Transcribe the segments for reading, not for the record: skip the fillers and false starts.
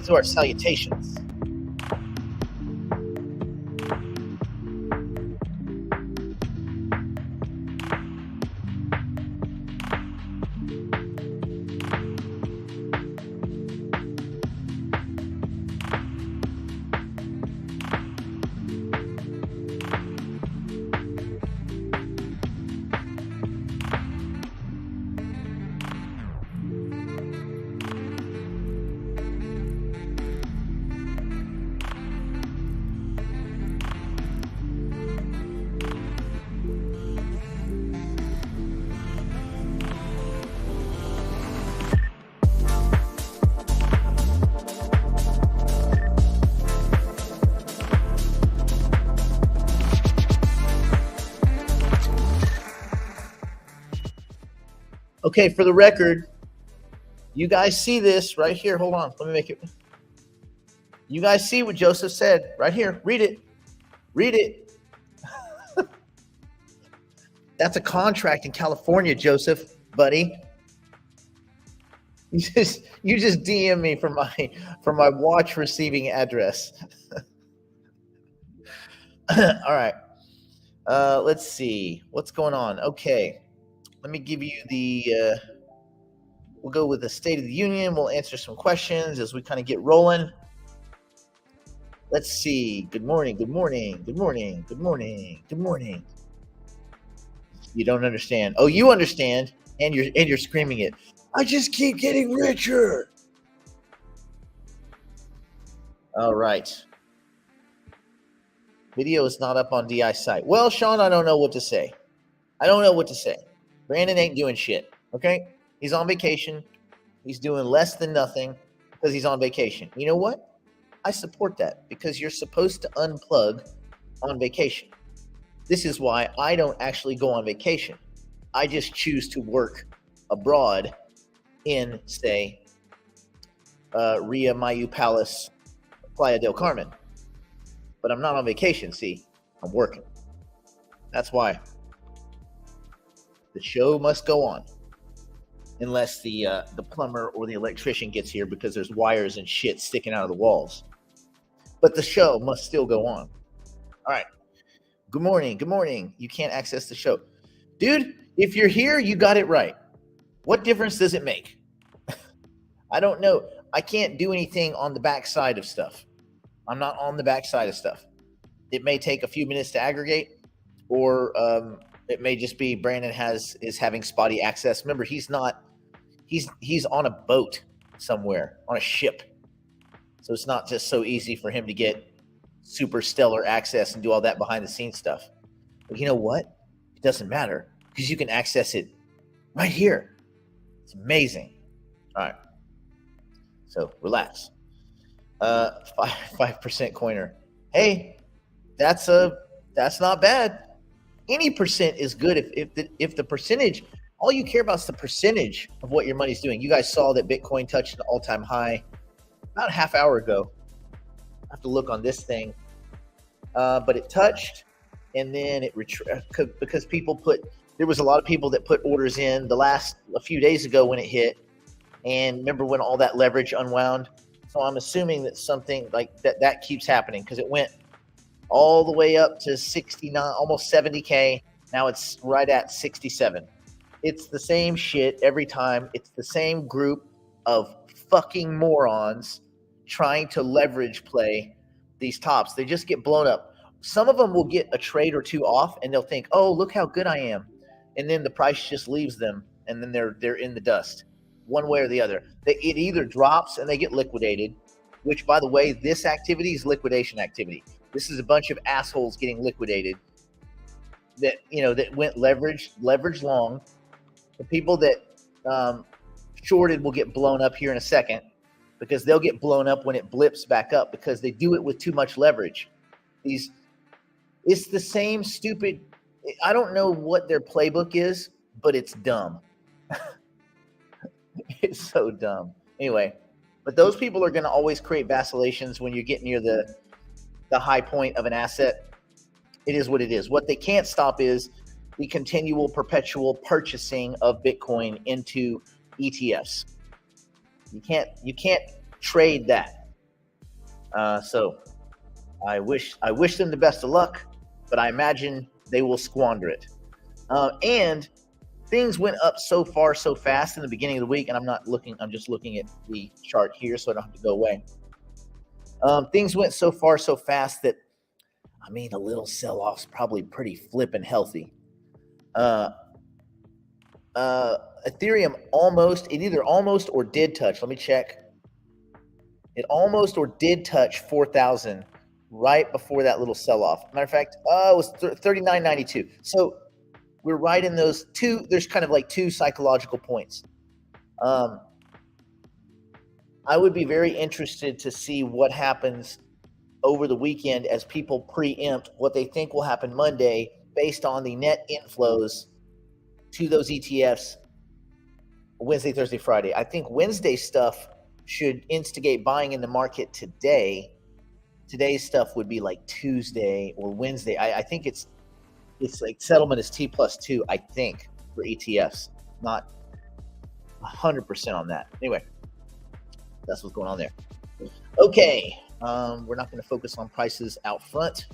let's do our salutations. Okay, for the record, you guys see this right here. Hold on. Let me make it. You guys see what Joseph said right here. Read it. Read it. That's a contract in California, Joseph, buddy. You just DM me for my watch receiving address. All right. Let's see. What's going on? Okay. Let me give you the, we'll go with the State of the Union. We'll answer some questions as we kind of get rolling. Let's see. Good morning, good morning, good morning, good morning, good morning. You don't understand. Oh, you understand, and you're screaming it. I just keep getting richer. All right. Video is not up on DI's site. Well, Sean, I don't know what to say. I don't know what to say. Brandon ain't doing shit, okay? He's on vacation. He's doing less than nothing because he's on vacation. You know what? I support that because you're supposed to unplug on vacation. This is why I don't actually go on vacation. I just choose to work abroad in, say, Ria Mayu Palace, Playa del Carmen. But I'm not on vacation, see? I'm working. That's why. The show must go on unless the plumber or the electrician gets here because there's wires and shit sticking out of the walls. But the show must still go on. All right. Good morning. Good morning. You can't access the show. Dude, if you're here, you got it right. What difference does it make? I don't know. I can't do anything on the backside of stuff. I'm not on the backside of stuff. It may take a few minutes to aggregate, or it may just be Brandon is having spotty access. Remember, he's on a boat somewhere, on a ship. So it's not just so easy for him to get super stellar access and do all that behind the scenes stuff. But you know what? It doesn't matter because you can access it right here. It's amazing. All right. So relax. 5% coiner. Hey, that's not bad. Any percent is good if the percentage, all you care about is the percentage of what your money's doing. You guys saw that Bitcoin touched an all-time high about a half hour ago. I have to look on this thing. But it touched and then it because there was a lot of people that put orders in a few days ago when it hit. And remember when all that leverage unwound? So I'm assuming that something like that keeps happening because it went all the way up to 69, almost 70K. Now it's right at 67. It's the same shit every time. It's the same group of fucking morons trying to leverage play these tops. They just get blown up. Some of them will get a trade or two off and they'll think, oh, look how good I am. And then the price just leaves them and then they're in the dust. One way or the other. It either drops and they get liquidated, which, by the way, this activity is liquidation activity. This is a bunch of assholes getting liquidated that went leverage long. The people that shorted will get blown up here in a second because they'll get blown up when it blips back up because they do it with too much leverage. It's the same stupid. I don't know what their playbook is, but it's dumb. It's so dumb. Anyway, but those people are going to always create vacillations when you get near the high point of an asset. It is what it is. What they can't stop is the continual, perpetual purchasing of Bitcoin into ETFs. You can't trade that. So I wish them the best of luck, but I imagine they will squander it. And things went up so far so fast in the beginning of the week, and I'm just looking at the chart here so I don't have to go away. Things went so far so fast that, I mean, a little sell-off's probably pretty flippin' healthy. Ethereum either almost or did touch. Let me check. It almost or did touch 4,000 right before that little sell-off. Matter of fact, it was 39.92. So we're right in those two. There's kind of like two psychological points. I would be very interested to see what happens over the weekend as people preempt what they think will happen Monday based on the net inflows to those ETFs Wednesday, Thursday, Friday. I think Wednesday stuff should instigate buying in the market today. Today's stuff would be like Tuesday or Wednesday. I think it's like settlement is T+2, I think, for ETFs. Not 100% on that. Anyway, that's what's going on there. Okay, we're not going to focus on prices out front.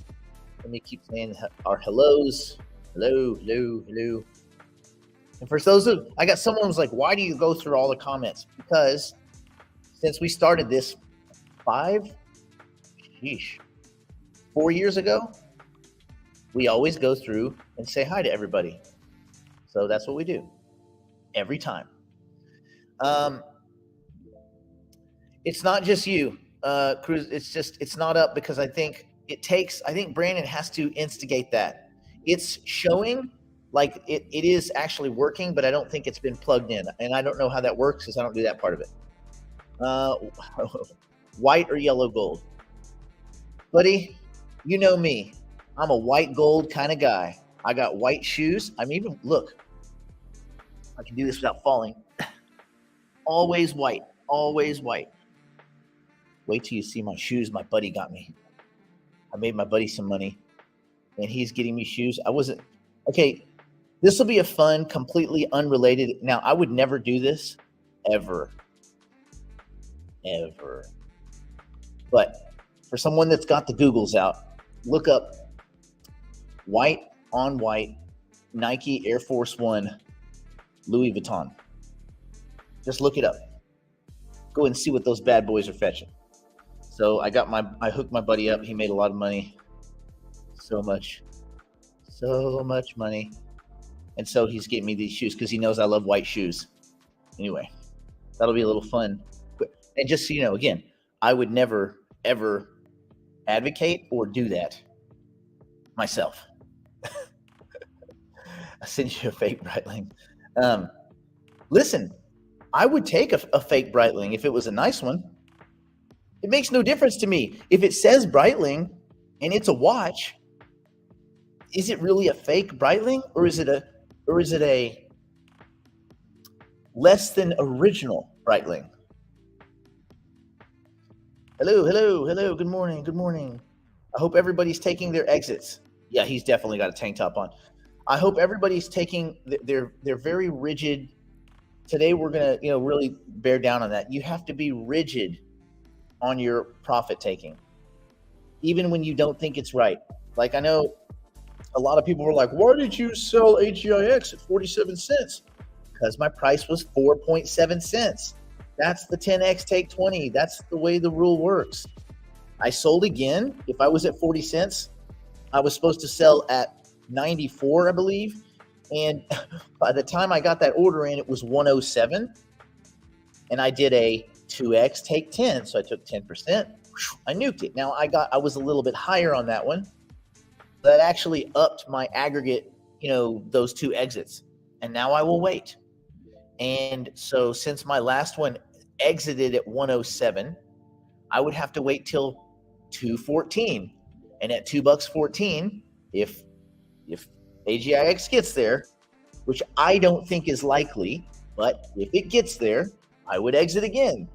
Let me keep saying our hellos. Hello. And for those I got someone who's like, why do you go through all the comments? Because since we started this 4 years ago, we always go through and say hi to everybody. So that's what we do every time. It's not just you, Cruz. It's not up because I think Brandon has to instigate that. It's showing like it is actually working, but I don't think it's been plugged in. And I don't know how that works because I don't do that part of it. White or yellow gold? Buddy, you know me. I'm a white gold kind of guy. I got white shoes. Look, I can do this without falling. Always white. Wait till you see my shoes my buddy got me. I made my buddy some money, and he's getting me shoes. Okay, this will be a fun, completely unrelated. Now, I would never do this, ever. But for someone that's got the Googles out, look up white on white Nike Air Force One Louis Vuitton. Just look it up. Go and see what those bad boys are fetching. So I hooked my buddy up. He made a lot of money. So much money. And so he's getting me these shoes because he knows I love white shoes. Anyway, that'll be a little fun. And just so you know, again, I would never, ever advocate or do that myself. I sent you a fake Breitling. Listen, I would take a fake Breitling if it was a nice one. It makes no difference to me. If it says Breitling and it's a watch, is it really a fake Breitling or is it a less than original Breitling? Hello. Good morning. I hope everybody's taking their exits. Yeah, he's definitely got a tank top on. I hope everybody's taking they're very rigid. Today we're gonna really bear down on that. You have to be rigid on your profit taking, even when you don't think it's right. Like, I know a lot of people were like, why did you sell AGIX at 47 cents? Because my price was 4.7 cents. That's the 10x take 20. That's the way the rule works. I sold again. If I was at 40 cents, I was supposed to sell at 94, I believe. And by the time I got that order in, it was 107. And I did a 2x take 10. So I took 10%. I nuked it. Now I was a little bit higher on that one. That actually upped my aggregate, those two exits. And now I will wait. And so since my last one exited at 107, I would have to wait till 214. And at $2.14, if AGIX gets there, which I don't think is likely, but if it gets there, I would exit again,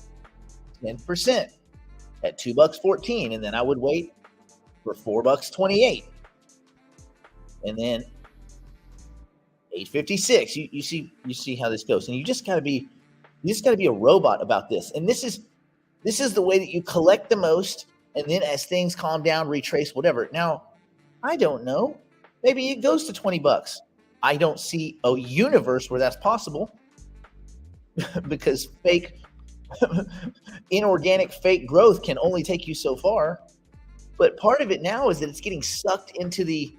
10% at $2.14, and then I would wait for $4.28, and then $8.56. You see how this goes, and you just got to be a robot about this. And this is the way that you collect the most And then as things calm down, retrace, whatever. Now, I don't know. Maybe it goes to $20. I don't see a universe where that's possible because fake, inorganic fake growth can only take you so far. But part of it now is that it's getting sucked into the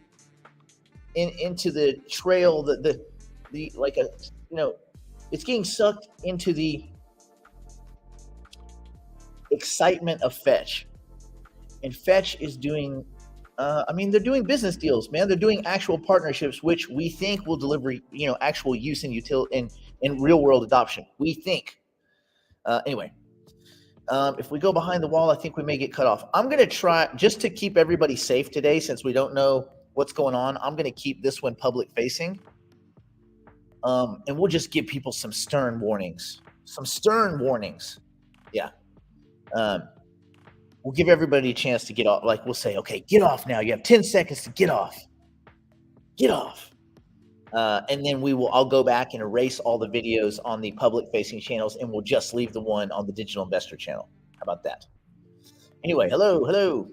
trail, the like a, it's getting sucked into the excitement of Fetch. And Fetch is doing, they're doing business deals, man. They're doing actual partnerships, which we think will deliver, actual use and utility and real world adoption. We think. Anyway, if we go behind the wall, I think we may get cut off. I'm going to try, just to keep everybody safe today, since we don't know what's going on, I'm going to keep this one public facing. And we'll just give people some stern warnings. Yeah. We'll give everybody a chance to get off. Like, we'll say, okay, get off now. You have 10 seconds to get off. And then I'll go back and erase all the videos on the public facing channels, and we'll just leave the one on the digital investor channel. How about that? Anyway, hello.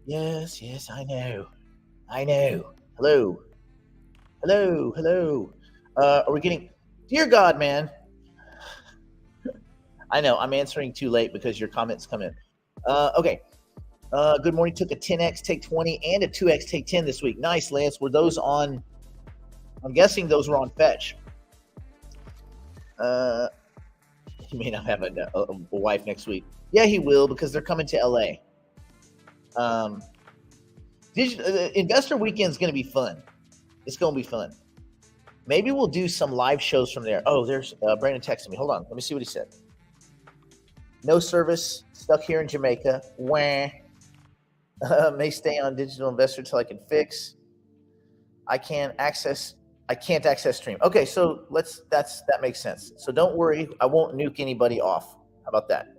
Yes, I know. Hello. Are we getting, dear God, man. I know I'm answering too late because your comments come in. Okay. Good morning. Took a 10x take 20 and a 2x take 10 this week. Nice, Lance. Were those on? I'm guessing those were on Fetch. He may not have a wife next week. Yeah, he will, because they're coming to LA. Investor Weekend's going to be fun. It's going to be fun. Maybe we'll do some live shows from there. Oh, there's Brandon texting me. Hold on. Let me see what he said. No service, stuck here in Jamaica. Wah. May stay on digital investor till I can fix. I can't access stream. Okay, so that makes sense. So don't worry, I won't nuke anybody off. How about that?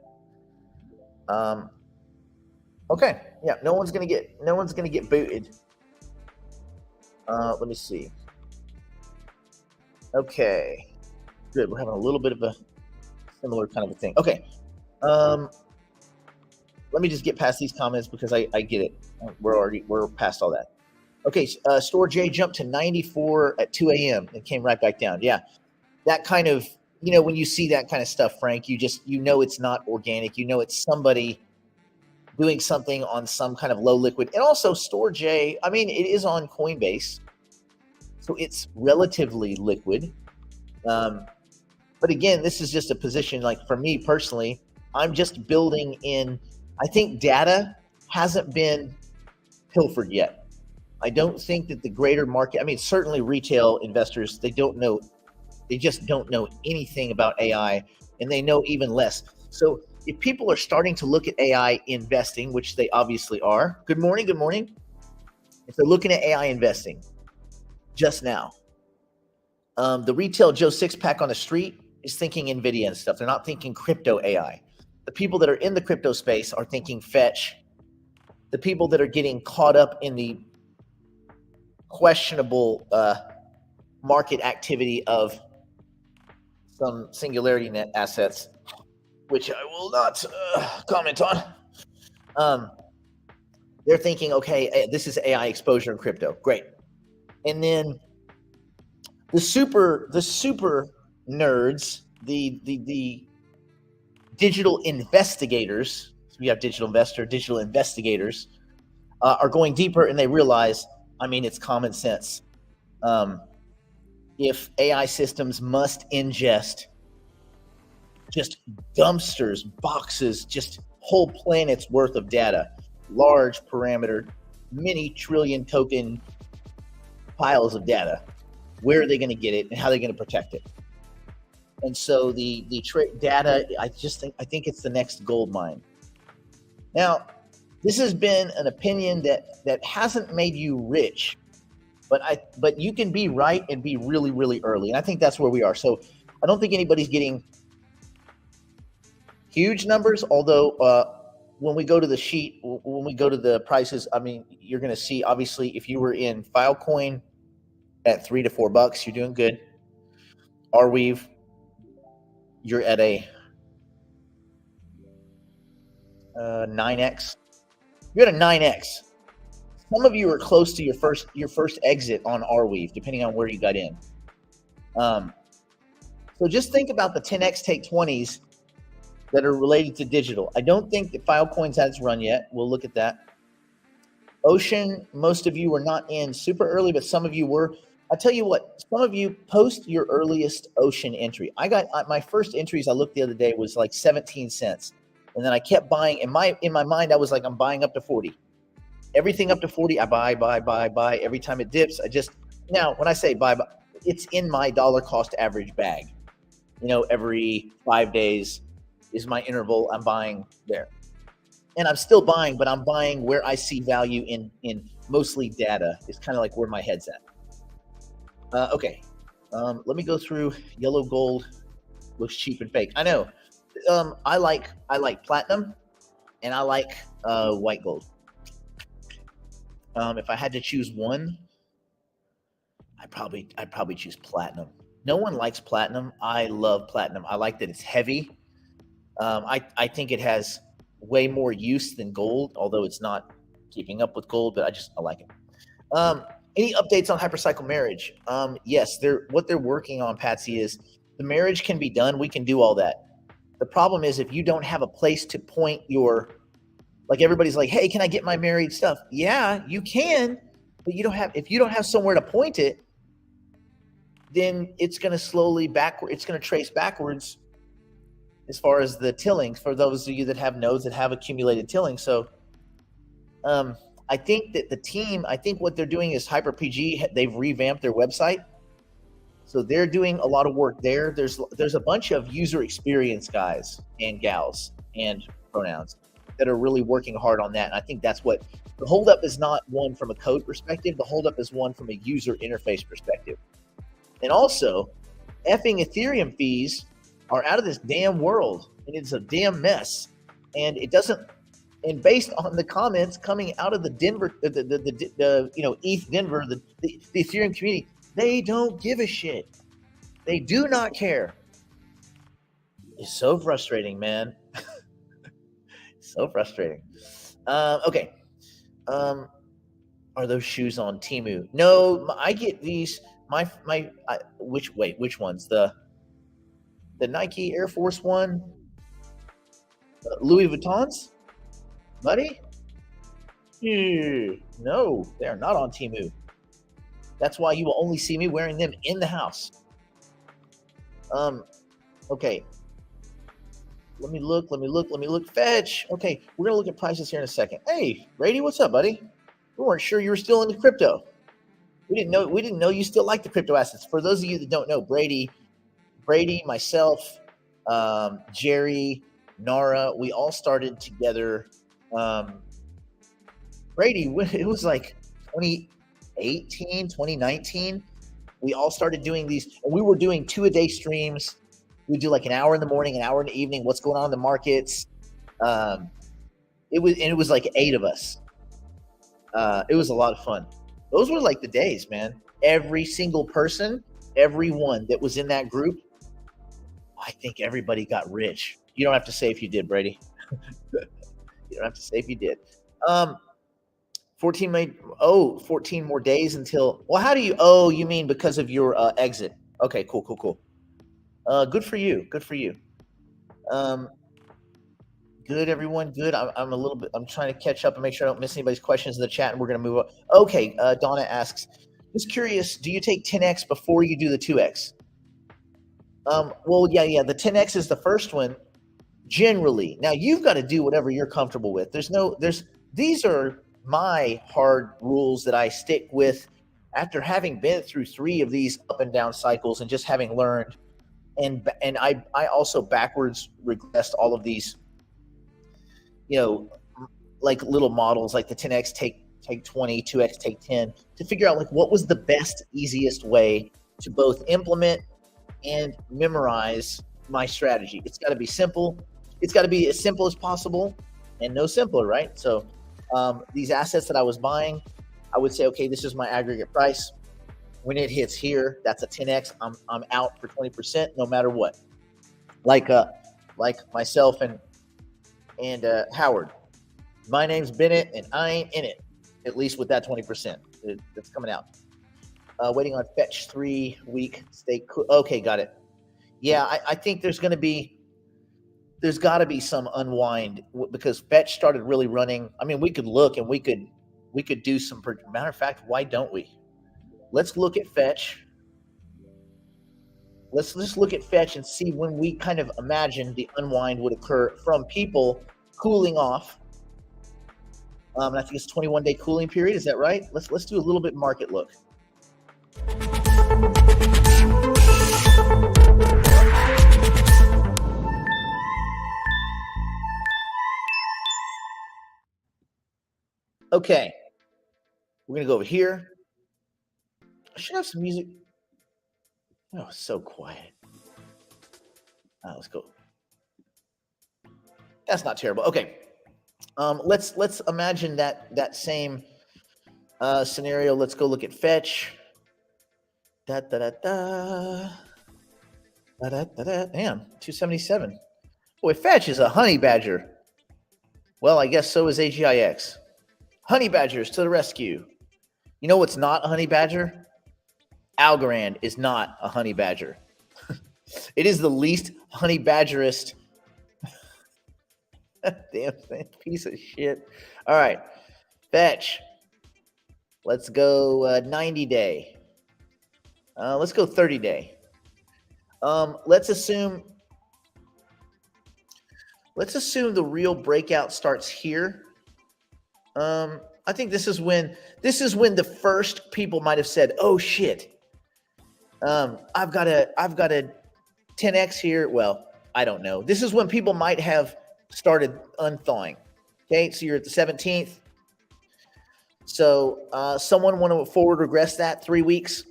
Okay, yeah, no one's gonna get booted. Let me see. Okay, good. We're having a little bit of a similar kind of a thing. Okay. Let me just get past these comments because I get it. We're past all that. Okay, Store J jumped to 94 at 2 a.m. and came right back down. Yeah, that kind of, when you see that kind of stuff, Frank, you know it's not organic. It's somebody doing something on some kind of low liquid. And also Store J, it is on Coinbase, so it's relatively liquid. But again, this is just a position, like for me personally, I'm just building in. I think data hasn't been pilfered yet. I don't think that the greater market, certainly retail investors, they just don't know anything about AI, and they know even less. So if people are starting to look at AI investing, which they obviously are, good morning. If they're looking at AI investing just now, the retail Joe Six-pack on the street is thinking NVIDIA and stuff. They're not thinking crypto AI. The people that are in the crypto space are thinking Fetch. The people that are getting caught up in the questionable market activity of some Singularity Net assets, which I will not comment on. They're thinking, okay, this is AI exposure in crypto. Great. And then the super nerds, the digital investigators, so we have digital investor, digital investigators, are going deeper, and they realize, it's common sense. If AI systems must ingest just dumpsters, boxes, just whole planets worth of data, large parameter, many trillion token piles of data, where are they going to get it and how are they going to protect it? And so the data, I think it's the next gold mine. Now, this has been an opinion that hasn't made you rich, but you can be right and be really, really early. And I think that's where we are. So I don't think anybody's getting huge numbers, although when we go to the sheet, when we go to the prices, you're going to see, obviously, if you were in Filecoin at $3 to $4, you're doing good. Arweave, you're at a 9x. You're at a 9x. Some of you are close to your first exit on Arweave, depending on where you got in. So just think about the 10x take 20s that are related to digital. I don't think that Filecoins has its run yet. We'll look at that. Ocean, most of you were not in super early, but some of you were. I tell you what, some of you post your earliest Ocean entry. I got my first entries. I looked the other day was like 17 cents, and then I kept buying. In my mind, I was like, I'm buying up to 40. Everything up to 40, I buy. Every time it dips, now when I say buy, it's in my dollar cost average bag. Every 5 days is my interval. I'm buying there. And I'm still buying, but I'm buying where I see value in mostly data. It's kind of like where my head's at. Okay. Let me go through yellow gold. Looks cheap and fake. I know. I like platinum, and I like white gold. If I had to choose one, I'd probably choose platinum. No one likes platinum. I love platinum. I like that it's heavy. I think it has way more use than gold, although it's not keeping up with gold, but I like it. Any updates on hypercycle marriage? Yes, what they're working on, Patsy, is the marriage can be done. We can do all that. The problem is if you don't have a place to point like everybody's like, hey, can I get my married stuff? Yeah, you can, but if you don't have somewhere to point it, then it's going to it's going to trace backwards as far as the tilling for those of you that have nodes that have accumulated tilling. So I think that the team, what they're doing is HyperPG, they've revamped their website. So they're doing a lot of work there. There's a bunch of user experience guys and gals and pronouns that are really working hard on that. And I think that's what the holdup is, not one from a code perspective. The holdup is one from a user interface perspective. And also, effing Ethereum fees are out of this damn world, and it's a damn mess. And it doesn't. And based on the comments coming out of the Denver, ETH Denver, the Ethereum community, they don't give a shit. They do not care. It's so frustrating, man. So frustrating. Okay. Are those shoes on Temu? No, I get these. Which ones? The Nike Air Force One, Louis Vuittons, buddy? No, they are not on Temu. That's why you will only see me wearing them in the house. Okay. Let me look. Fetch. Okay, we're gonna look at prices here in a second. Hey, Brady, what's up, buddy? We weren't sure you were still into crypto. We didn't know you still like the crypto assets. For those of you that don't know, Brady, myself, Jerry, Nara, we all started together. Brady, it was like 2018, 2019. We all started doing these, and we were doing 2-a-day streams. We do like an hour in the morning, an hour in the evening. What's going on in the markets? It was like 8 of us. It was a lot of fun. Those were like the days, man. Every single person, everyone that was in that group, I think everybody got rich. You don't have to say if you did, Brady. You don't have to say if you did. 14 more days until. Well, how do you? Oh, you mean because of your exit? Okay, cool. Good for you. Good, everyone. Good. I'm trying to catch up and make sure I don't miss anybody's questions in the chat, and we're going to move on. Okay. Donna asks, just curious, do you take 10x before you do the 2x? Well, yeah. The 10x is the first one generally. Now you've got to do whatever you're comfortable with. These are my hard rules that I stick with after having been through 3 of these up and down cycles and just having learned. And I also backwards regressed all of these, like little models, like the 10x take 20, 2x take 10, to figure out like what was the best, easiest way to both implement and memorize my strategy. It's got to be simple. It's got to be as simple as possible and no simpler, right? So these assets that I was buying, I would say, okay, this is my aggregate price. When it hits here, that's a 10x. I'm out for 20% no matter what. Like myself and and Howard. My name's Bennett, and I ain't in it. At least with that 20% that's coming out. Waiting on fetch 3-week stay cool. Okay, got it. Yeah, I think there's got to be some unwind because fetch started really running. I mean, we could look and we could do some. Matter of fact, why don't we? Let's look at fetch. Let's just look at fetch and see when we kind of imagine the unwind would occur from people cooling off. And I think it's 21-day cooling period. Is that right? Let's do a little bit market look. Okay, we're gonna go over here. I should have some music. Oh, so quiet. Let's go. That's not terrible. Okay. Let's imagine that same scenario. Let's go look at fetch. Da da da da. Da da da da. Damn, 277. Boy, fetch is a honey badger. Well, I guess so is AGIX. Honey badgers to the rescue. You know what's not a honey badger? Algorand is not a honey badger. It is the least honey badgerist. Damn piece of shit. All right, fetch. Let's go 90-day. Let's go 30-day. Let's assume the real breakout starts here. I think this is when the first people might have said, "Oh shit, I've got a 10x here." Well, I don't know. This is when people might have started unthawing. Okay, so you're at the 17th. So someone want to forward regress that 3 weeks.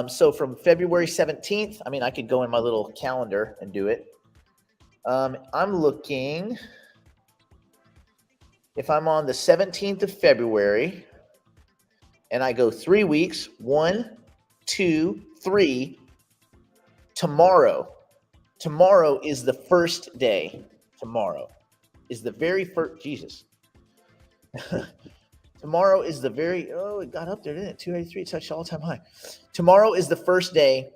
So from February 17th, I mean, I could go in my little calendar and do it. I'm looking. If I'm on the 17th of February and I go 3 weeks, 1, 2, 3, tomorrow is the first day. Tomorrow is the very first, Jesus. Tomorrow is the very, it got up there, didn't it? 283, it touched all-time high. Tomorrow is the first day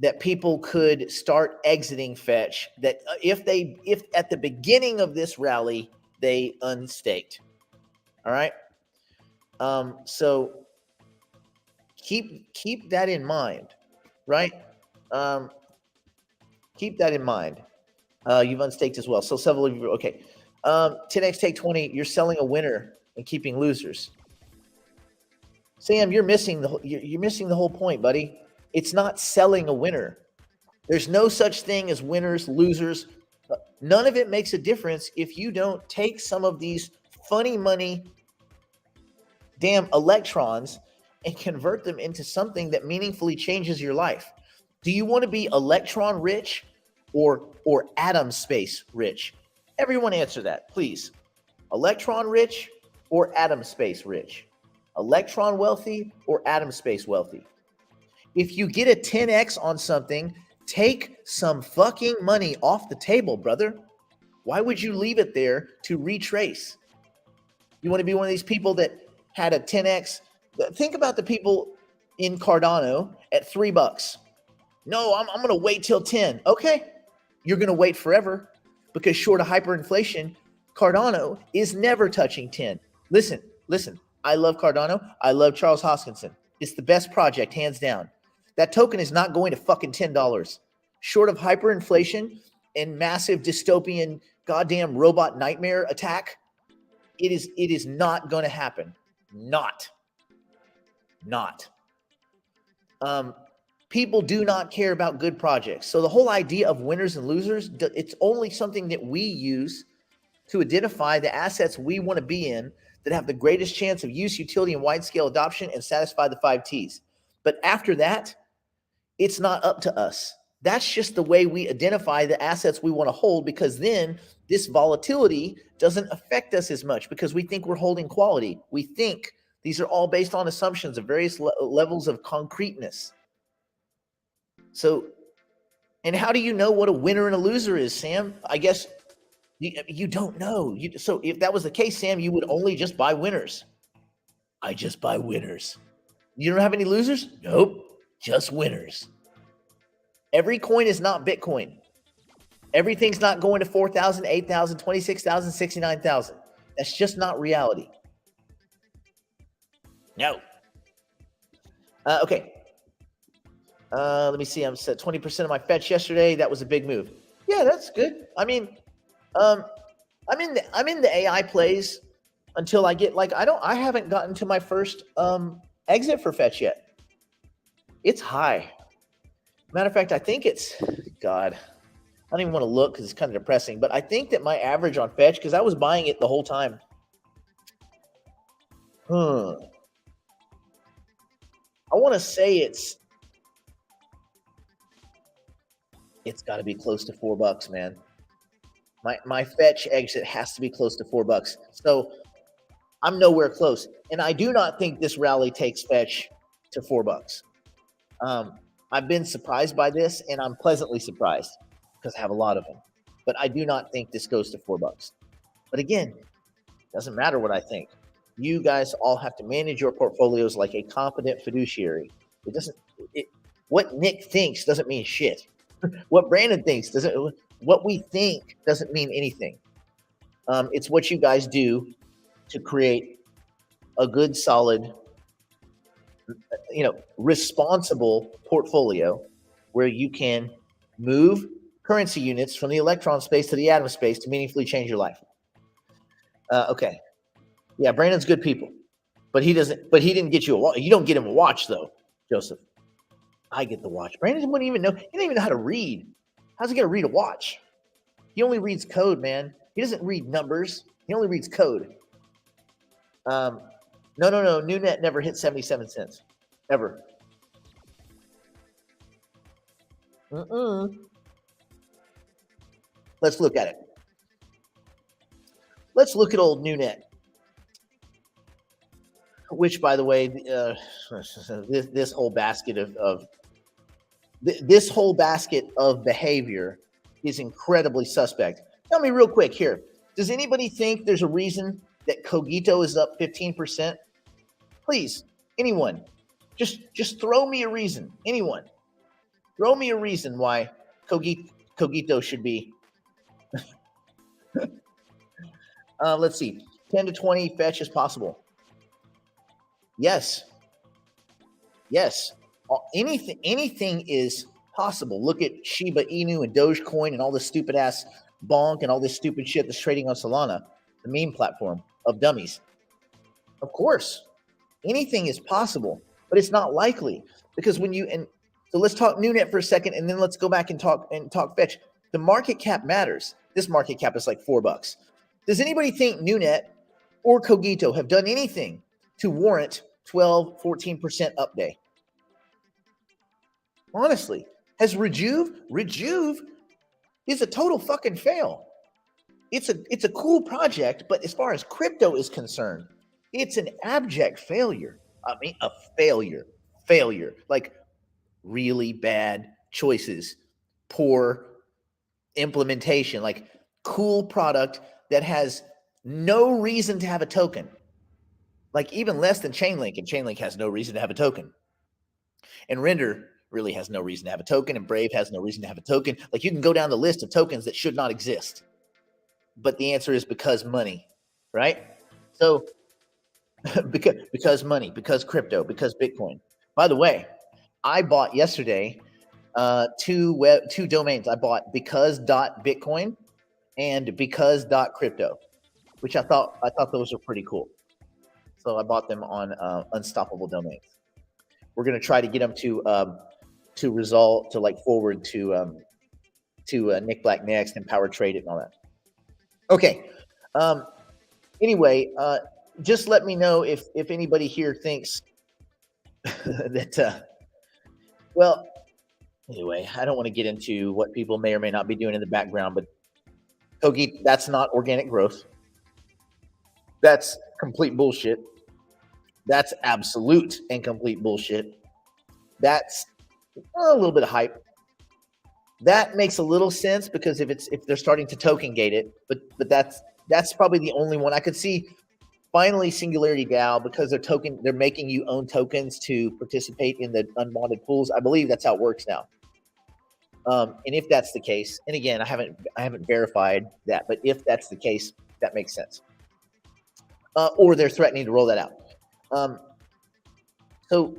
that people could start exiting fetch, that if at the beginning of this rally, they unstaked. All right. So keep that in mind, right? Keep that in mind. You've unstaked as well. So several of you, okay. 10x take 20. You're selling a winner and keeping losers. Sam, you're missing the whole point, buddy. It's not selling a winner. There's no such thing as winners, losers. None of it makes a difference if you don't take some of these funny money damn electrons and convert them into something that meaningfully changes your life. Do you want to be electron rich or atom space rich? Everyone answer that, please. Electron rich or atom space rich? Electron wealthy or atom space wealthy? If you get a 10x on something, take some fucking money off the table, brother. Why would you leave it there to retrace? You want to be one of these people that had a 10x? Think about the people in Cardano at $3. No, I'm going to wait till 10. Okay, you're going to wait forever because short of hyperinflation, Cardano is never touching 10. Listen. I love Cardano. I love Charles Hoskinson. It's the best project, hands down. That token is not going to fucking $10. Short of hyperinflation and massive dystopian goddamn robot nightmare attack, it is not going to happen. Not. People do not care about good projects. So the whole idea of winners and losers, it's only something that we use to identify the assets we want to be in that have the greatest chance of use, utility, and wide-scale adoption and satisfy the 5 Ts. But after that, it's not up to us. That's just the way we identify the assets we want to hold, because then this volatility doesn't affect us as much because we think we're holding quality. We think these are all based on assumptions of various levels of concreteness. So, and how do you know what a winner and a loser is, Sam? I guess You don't know. So if that was the case, Sam, you would only just buy winners. I just buy winners. You don't have any losers? Nope, just winners. Every coin is not Bitcoin. Everything's not going to 4,000, 8,000, 26,000, 69,000. That's just not reality. No. Okay. Let me see. I'm set 20% of my fetch yesterday. That was a big move. Yeah, that's good. I mean, I'm in the AI plays until I get I haven't gotten to my first exit for fetch yet. It's high. Matter of fact, I think it's God. I don't even want to look because it's kind of depressing. But I think that my average on fetch, because I was buying it the whole time. I want to say it's got to be close to $4, man. My fetch exit has to be close to $4. So I'm nowhere close, and I do not think this rally takes fetch to $4. I've been surprised by this, and I'm pleasantly surprised because I have a lot of them. But I do not think this goes to $4. But again, doesn't matter what I think. You guys all have to manage your portfolios like a competent fiduciary. It doesn't. What Nick thinks doesn't mean shit. What Brandon thinks doesn't. What we think doesn't mean anything. It's what you guys do to create a good, solid, responsible portfolio where you can move currency units from the electron space to the atom space to meaningfully change your life. Okay. Yeah, Brandon's good people, but he didn't get you a watch. You don't get him a watch though, Joseph. I get the watch. Brandon wouldn't even know. He didn't even know how to read. How's he gonna read a watch? He only reads code, man. He doesn't read numbers. He only reads code. No. New net never hit 77 cents. Ever. Let's look at it. Let's look at old new net. Which, by the way, this whole basket of behavior is incredibly suspect. Tell me real quick here. Does anybody think there's a reason that Cogito is up 15%? Please, anyone, just throw me a reason. Anyone, throw me a reason why Cogito should be. Let's see, 10 to 20 fetch is possible. Yes. Anything is possible. Look at Shiba Inu and Dogecoin and all this stupid ass bonk and all this stupid shit that's trading on Solana, the meme platform of dummies. Of course, anything is possible, but it's not likely because so let's talk NewNet for a second, and then let's go back and talk fetch. The market cap matters. This market cap is like $4. Does anybody think NewNet or Cogito have done anything to warrant 12, 14% up day? Honestly, has Rejuve is a total fucking fail. It's a cool project, but as far as crypto is concerned, it's an abject failure. I mean, a failure. Like really bad choices, poor implementation, like cool product that has no reason to have a token. Like even less than Chainlink, and Chainlink has no reason to have a token. And Render really has no reason to have a token, and Brave has no reason to have a token. Like you can go down the list of tokens that should not exist. But the answer is because money, right? So because money, because crypto, because Bitcoin. By the way, I bought yesterday two domains. I bought because.bitcoin and because.crypto, which I thought those were pretty cool. So I bought them on Unstoppable Domains. We're going to try to get them to resolve, to like forward to Nick Black Next and Power Trade it and all that. Okay. Anyway, just let me know if anybody here thinks that. Well, anyway, I don't want to get into what people may or may not be doing in the background, but Kogi, that's not organic growth. That's complete bullshit. That's absolute and complete bullshit. That's a little bit of hype. That makes a little sense because if they're starting to token gate it, but that's probably the only one I could see. Finally, Singularity DAO, because they're making you own tokens to participate in the unwanted pools. I believe that's how it works now. And if that's the case, and again, I haven't verified that, but if that's the case, that makes sense. Or they're threatening to roll that out. So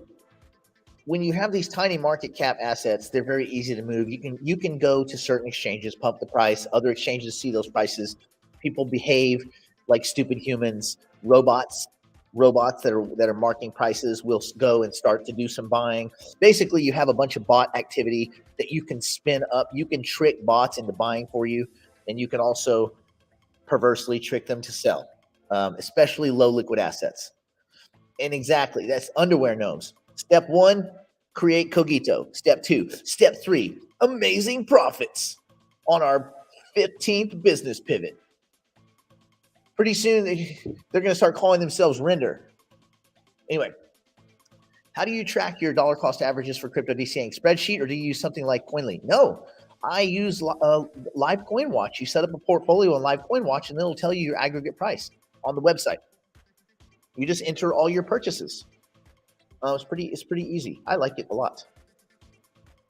when you have these tiny market cap assets, they're very easy to move. You can go to certain exchanges, pump the price. Other exchanges see those prices. People behave like stupid humans. Robots that are marking prices will go and start to do some buying. Basically, you have a bunch of bot activity that you can spin up. You can trick bots into buying for you, and you can also perversely trick them to sell, especially low liquid assets. And exactly, that's underwear gnomes. Step 1, create Cogito. Step 2, step 3, amazing profits on our 15th business pivot. Pretty soon, they're going to start calling themselves Render. Anyway, how do you track your dollar cost averages for crypto DCA? Spreadsheet, or do you use something like Coinly? No, I use Live Coin Watch. You set up a portfolio on Live Coin Watch, and it'll tell you your aggregate price on the website. You just enter all your purchases. It's pretty easy. I like it a lot.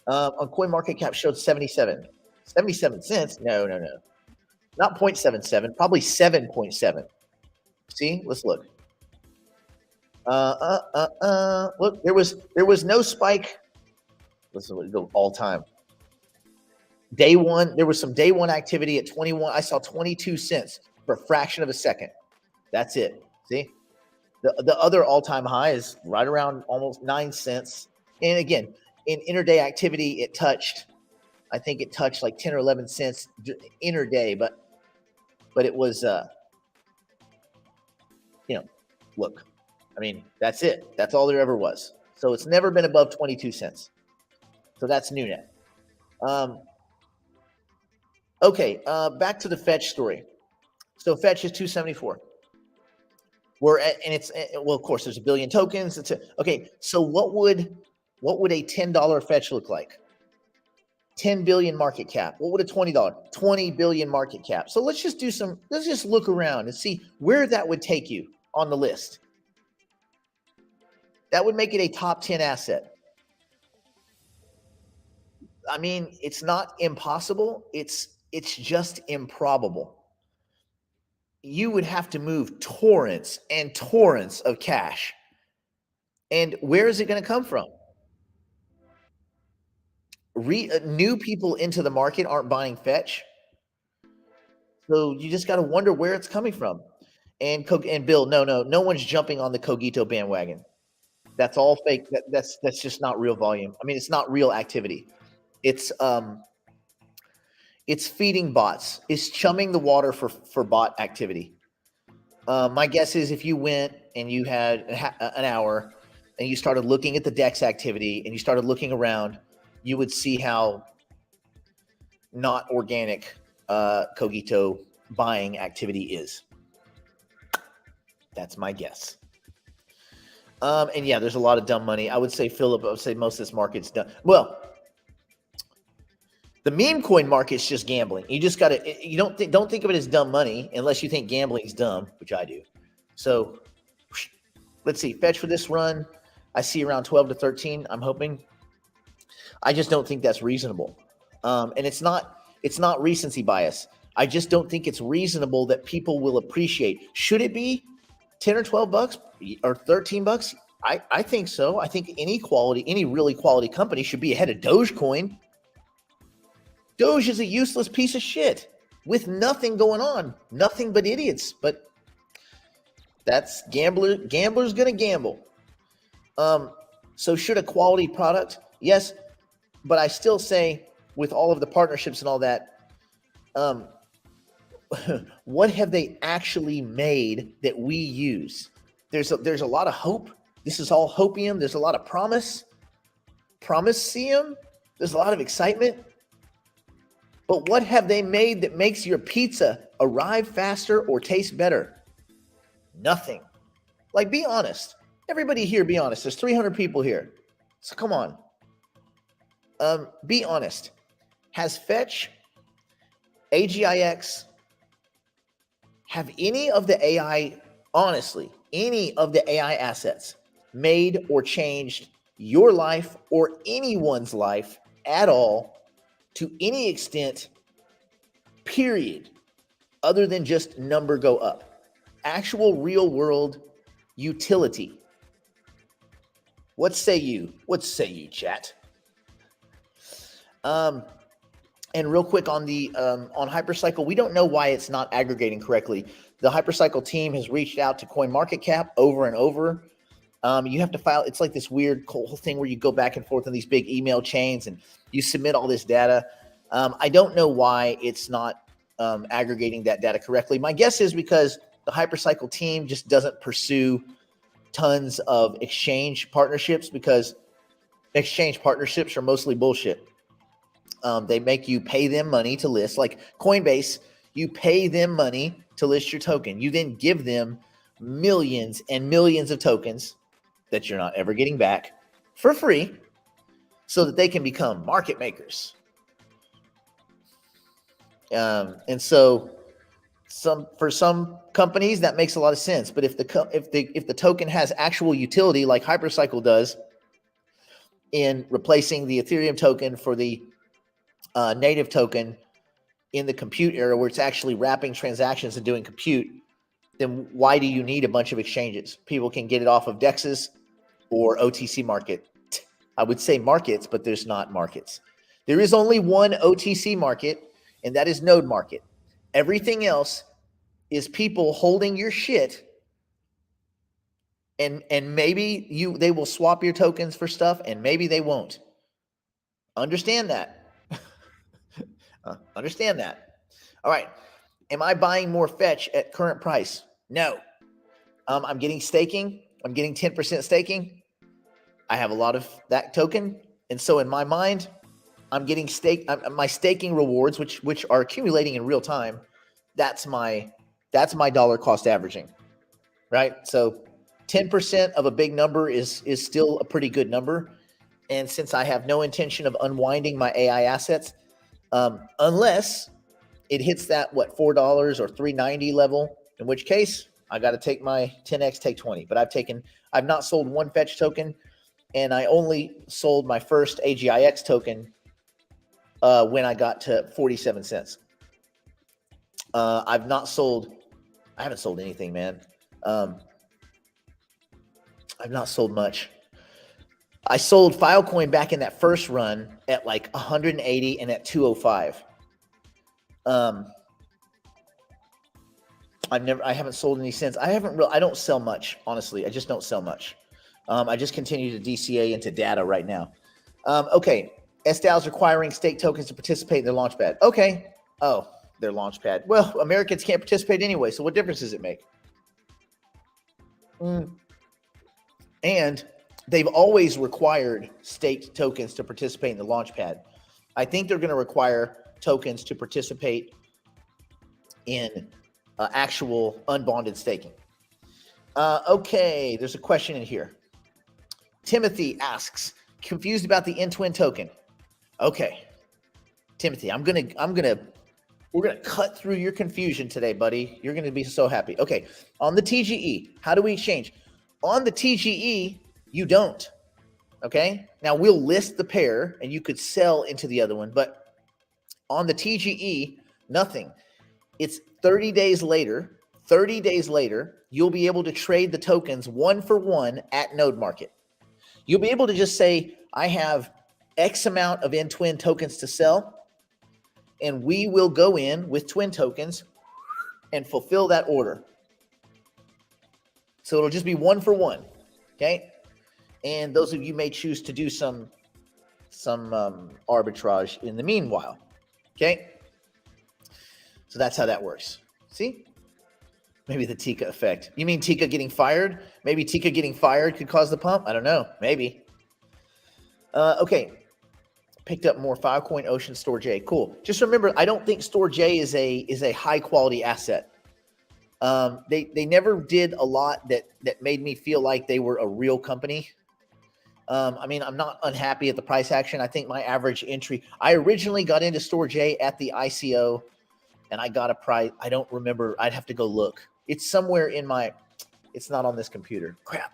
On CoinMarketCap showed 77 cents. No, not 0.77, probably 7.7. See, let's look. Look, there was no spike. Let's go all time. Day one, there was some day one activity at 21. I saw 22 cents for a fraction of a second. That's it. See, the other all time high is right around almost 9 cents. And again, in intraday activity, I think it touched like 10 or 11 cents intraday, but it was, look, I mean, that's it. That's all there ever was. So it's never been above 22 cents. So that's new net. Okay, back to the Fetch story. So Fetch is 274. Well, of course, there's a billion tokens. Okay, so what would a $10 Fetch look like? 10 billion market cap. What would a $20? 20 billion market cap. So let's just look around and see where that would take you on the list. That would make it a top 10 asset. I mean, it's not impossible. It's just improbable. You would have to move torrents and torrents of cash. And where is it going to come from? New people into the market aren't buying Fetch. So you just got to wonder where it's coming from. And Bill, no one's jumping on the Cogito bandwagon. That's all fake. That's just not real volume. I mean, it's not real activity. It's feeding bots. It's chumming the water for bot activity. My guess is if you went and you had an hour and you started looking at the DEX activity and you started looking around, you would see how not organic Cogito buying activity is. That's my guess. And yeah, there's a lot of dumb money. I would say, Philip, I would say most of this market's done. Well, the meme coin market's just gambling. You just got to, you don't think of it as dumb money unless you think gambling's dumb, which I do. So let's see, Fetch for this run, I see around 12 to 13. I'm hoping. I just don't think that's reasonable. And it's not recency bias. I just don't think it's reasonable that people will appreciate. Should it be 10 or 12 bucks or 13 bucks? I think so. I think any really quality company should be ahead of Dogecoin. Doge is a useless piece of shit with nothing going on, nothing but idiots. But that's gamblers gonna gamble. So should a quality product? Yes, but I still say with all of the partnerships and all that, what have they actually made that we use? There's a lot of hope. This is all hopium. There's a lot of promise-ium. There's a lot of excitement. But what have they made that makes your pizza arrive faster or taste better? Nothing. Like, be honest. Everybody here, be honest. There's 300 people here. So come on. Be honest. Has Fetch, AGIX, have any of the AI, honestly, any of the AI assets made or changed your life or anyone's life at all to any extent, period, other than just number go up? Actual real world utility. What say you? What say you, chat? And real quick on the on Hypercycle, we don't know why it's not aggregating correctly. The Hypercycle team has reached out to CoinMarketCap over and over. You have to file. It's like this weird whole thing where you go back and forth on these big email chains and you submit all this data. I don't know why it's not aggregating that data correctly. My guess is because the Hypercycle team just doesn't pursue tons of exchange partnerships, because exchange partnerships are mostly bullshit. They make you pay them money to list, like Coinbase. You pay them money to list your token. You then give them millions and millions of tokens that you're not ever getting back for free so that they can become market makers. And so for some companies that makes a lot of sense, but if the token has actual utility like Hypercycle does in replacing the Ethereum token for the native token in the compute era, where it's actually wrapping transactions and doing compute, then why do you need a bunch of exchanges? People can get it off of DEXs or OTC market. I would say markets, but there's not markets. There is only one OTC market, and that is Node Market. Everything else is people holding your shit, and maybe they will swap your tokens for stuff, and maybe they won't. Understand that. Understand that. All right. Am I buying more Fetch at current price? No. I'm getting staking. I'm getting 10% staking. I have a lot of that token. And so in my mind, I'm getting my staking rewards, which are accumulating in real time. That's my dollar cost averaging, right? So 10% of a big number is still a pretty good number. And since I have no intention of unwinding my AI assets, unless it hits that $4 or $3.90 level, in which case I got to take my 10x, take 20. But I've not sold one Fetch token, and I only sold my first AGIX token when I got to 47 cents. I haven't sold anything, man. I've not sold much. I sold Filecoin back in that first run at like 180 and at 205. I haven't sold any since. I don't sell much, honestly. I just don't sell much. I just continue to DCA into data right now. Okay. SDAO's requiring stake tokens to participate in their launchpad. Okay. Oh, their launchpad. Well, Americans can't participate anyway, so what difference does it make? And they've always required staked tokens to participate in the launchpad. I think they're going to require tokens to participate in actual unbonded staking. Okay, there's a question in here. Timothy asks, confused about the N-Twin token. Okay, Timothy, we're gonna cut through your confusion today, buddy. You're gonna be so happy. Okay, on the TGE, how do we exchange? On the TGE, you don't. Okay, now we'll list the pair, and you could sell into the other one, but on the TGE, nothing. It's 30 days later. 30 days later, you'll be able to trade the tokens one for one at Node Market. You'll be able to just say, I have X amount of N-Twin tokens to sell, and we will go in with Twin tokens and fulfill that order. So it'll just be one for one, okay? And those of you may choose to do some arbitrage in the meanwhile, okay? So that's how that works. See? Maybe the Tika effect. You mean Tika getting fired? Maybe Tika getting fired could cause the pump? I don't know. Maybe. Okay. Picked up more Filecoin Ocean Store J. Cool. Just remember, I don't think Store J is a high quality asset. They never did a lot that made me feel like they were a real company. I mean, I'm not unhappy at the price action. I think my average entry, I originally got into Storage A at the ICO and I got a price. I don't remember. I'd have to go look. It's somewhere in my, it's not on this computer. Crap.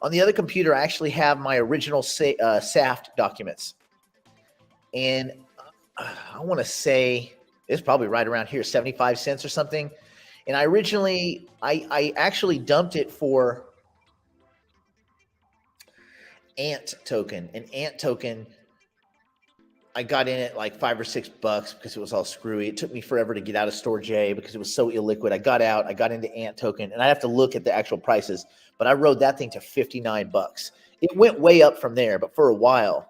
On the other computer, I actually have my original SAFT documents. And I want to say it's probably right around here, 75 cents or something. And I originally, I actually dumped it for Ant token. An Ant token, I got in at like $5 or $6 because it was all screwy. It took me forever to get out of Storage A because it was so illiquid. I got out, I got into Ant token, and I have to look at the actual prices, but I rode that thing to $59. It went way up from there, but for a while.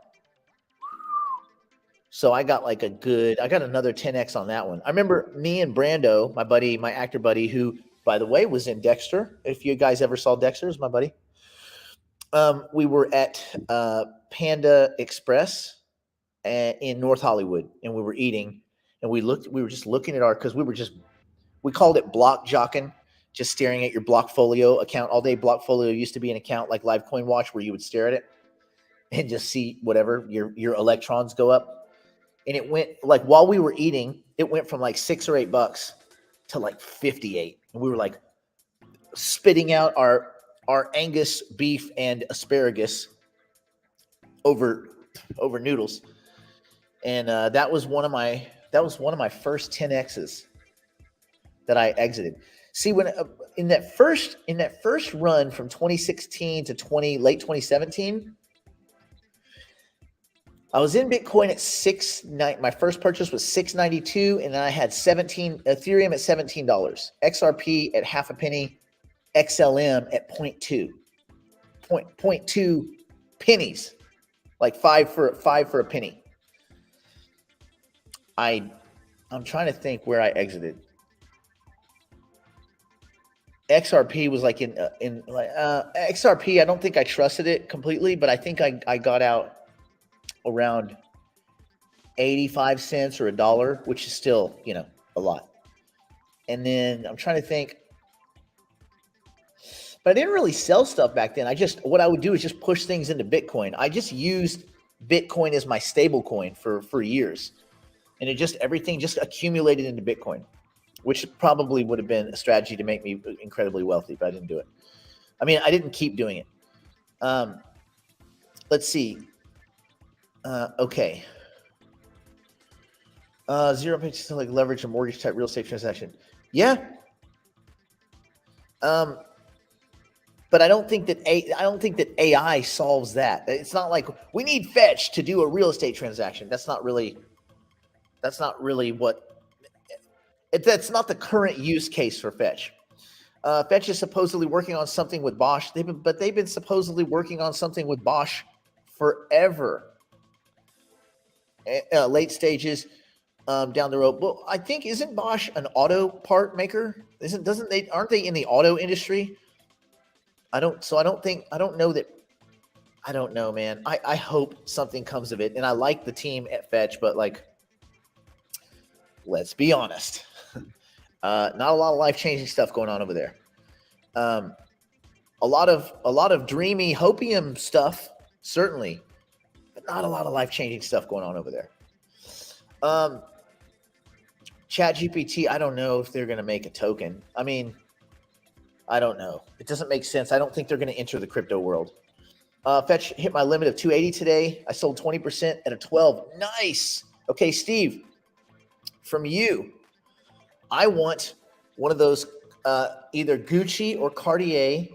So I got like I got another 10x on that one. I remember me and Brando, my buddy, my actor buddy, who, by the way, was in Dexter. If you guys ever saw Dexter, is my buddy. We were at Panda Express in North Hollywood, and we were eating, and we were just looking at because we called it block jocking, just staring at your Blockfolio account all day. Blockfolio used to be an account like Live Coin Watch where you would stare at it and just see whatever your electrons go up. And it went like while we were eating, it went from like $6 or $8 to like 58. And we were like spitting out our Angus beef and asparagus over noodles. And that was one of my first 10x's that I exited. See, when in that first run from 2016 to late 2017, I was in Bitcoin at my first purchase was $6.92, and then I had Ethereum at $17, XRP at half a penny, XLM at 0.2 pennies, like five for a penny. I'm trying to think where I exited. XRP was like in XRP. I don't think I trusted it completely, but I think I got out around 85 cents or $1, which is still, a lot. And then I'm trying to think, but I didn't really sell stuff back then. What I would do is just push things into Bitcoin. I just used Bitcoin as my stable coin for years. And everything just accumulated into Bitcoin, which probably would have been a strategy to make me incredibly wealthy, but I didn't do it. I mean, I didn't keep doing it. Let's see. Okay. 0 pitches to like leverage a mortgage type real estate transaction. Yeah. But I don't think that AI solves that. It's not like we need Fetch to do a real estate transaction. That's not really what. That's not the current use case for Fetch. Fetch is supposedly working on something with Bosch. They've been supposedly working on something with Bosch forever. Late stages down the road. Well, I think isn't Bosch an auto part maker? Aren't they in the auto industry? I don't know, man. I hope something comes of it. And I like the team at Fetch, but like, let's be honest. Not a lot of life-changing stuff going on over there. A lot of dreamy hopium stuff, certainly, but not a lot of life-changing stuff going on over there. ChatGPT, I don't know if they're going to make a token. I mean, I don't know. It doesn't make sense. I don't think they're going to enter the crypto world. Fetch hit my limit of 280 today. I sold 20% at a 12. Nice. Okay, Steve, from you, I want one of those either Gucci or Cartier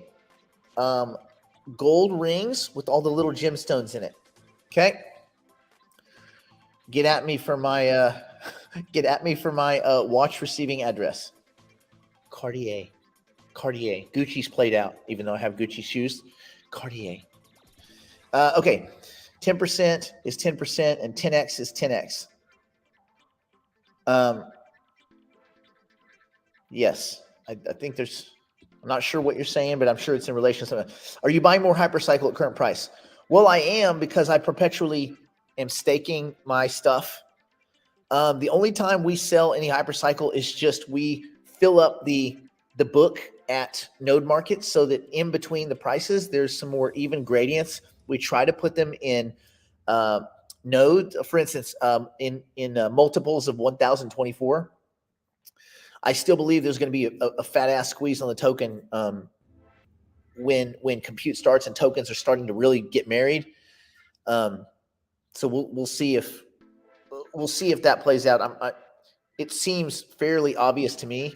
gold rings with all the little gemstones in it. Okay. Get at me for my watch receiving address. Cartier. Gucci's played out, even though I have Gucci shoes. Cartier. Okay. 10% is 10% and 10x is 10x. Yes, I think I'm not sure what you're saying, but I'm sure it's in relation to something. Are you buying more Hypercycle at current price? Well, I am, because I perpetually am staking my stuff. The only time we sell any Hypercycle is just we fill up the book at Node Market so that in between the prices, there's some more even gradients. We try to put them in nodes, for instance, in multiples of 1024. I still believe there's going to be a fat ass squeeze on the token when compute starts and tokens are starting to really get married. So we'll see if that plays out. It seems fairly obvious to me.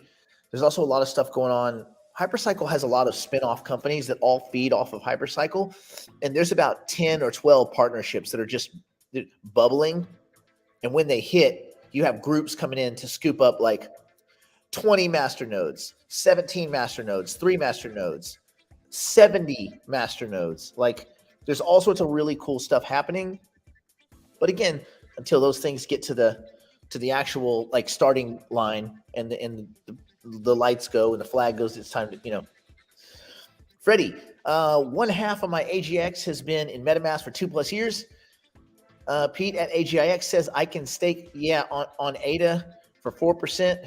There's also a lot of stuff going on. Hypercycle has a lot of spin-off companies that all feed off of Hypercycle, and there's about 10 or 12 partnerships that are just bubbling. And when they hit, you have groups coming in to scoop up like 20 master nodes, 17 master nodes, 3 master nodes, 70 master nodes. Like, there's all sorts of really cool stuff happening. But again, until those things get to the actual like starting line and the lights go and the flag goes, it's time to, Freddie, 1/2 of my AGX has been in MetaMask for 2+ years. Pete at AGIX says I can stake, on ADA for 4%.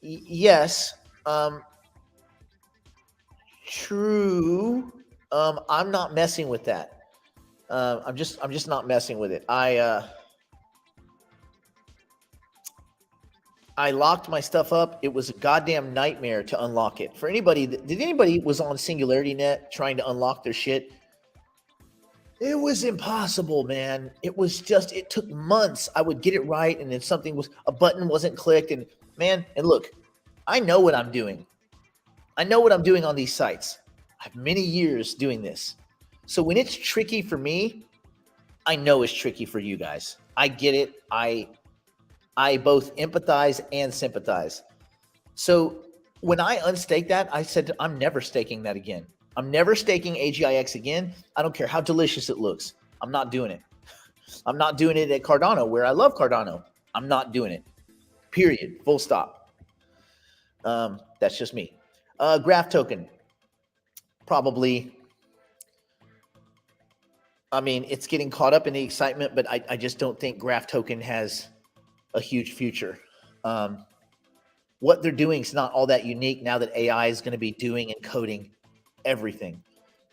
Yes. True. I'm not messing with that. I'm just not messing with it. I locked my stuff up. It was a goddamn nightmare to unlock it. For anybody, did anybody was on Singularity Net trying to unlock their shit? It was impossible, man. It took months. I would get it right, and then a button wasn't clicked, and look, I know what I'm doing. I know what I'm doing on these sites. I have many years doing this. So when it's tricky for me, I know it's tricky for you guys. I get it. I both empathize and sympathize. So when I unstaked that, I said, I'm never staking that again. I'm never staking AGIX again. I don't care how delicious it looks. I'm not doing it. I'm not doing it at Cardano, where I love Cardano. I'm not doing it. Period. Full stop. That's just me. Graph token. Probably. I mean, it's getting caught up in the excitement, but I just don't think Graph token has a huge future. What they're doing is not all that unique now that AI is going to be doing and coding everything.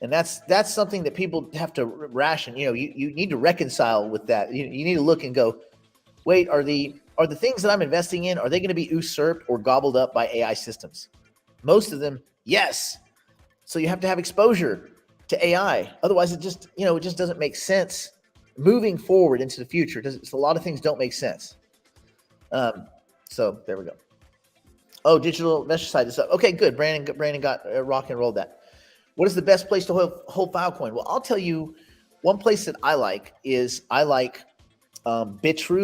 And that's something that people have to ration. You need to reconcile with that. You need to look and go, wait, are the things that I'm investing in, are they going to be usurped or gobbled up by AI systems? Most of them, yes. So you have to have exposure to AI. Otherwise, it just doesn't make sense moving forward into the future. A lot of things don't make sense. So there we go. Oh, digital investor site is up. Okay, good. Brandon got rock and rolled that. What is the best place to hold Filecoin? Well, I'll tell you one place that I like Bitrue,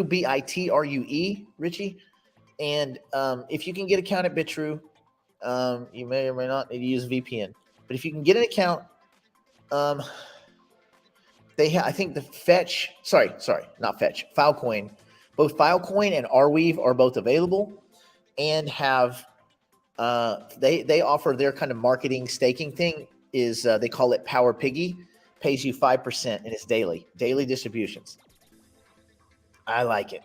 Bitrue, Richie. And if you can get an account at Bitrue, you may or may not need to use VPN. But if you can get an account, they have, I think the Fetch, not Fetch, Filecoin. Both Filecoin and Arweave are both available and have they offer their kind of marketing staking thing is they call it Power Piggy, pays you 5% and it's daily distributions. I like it.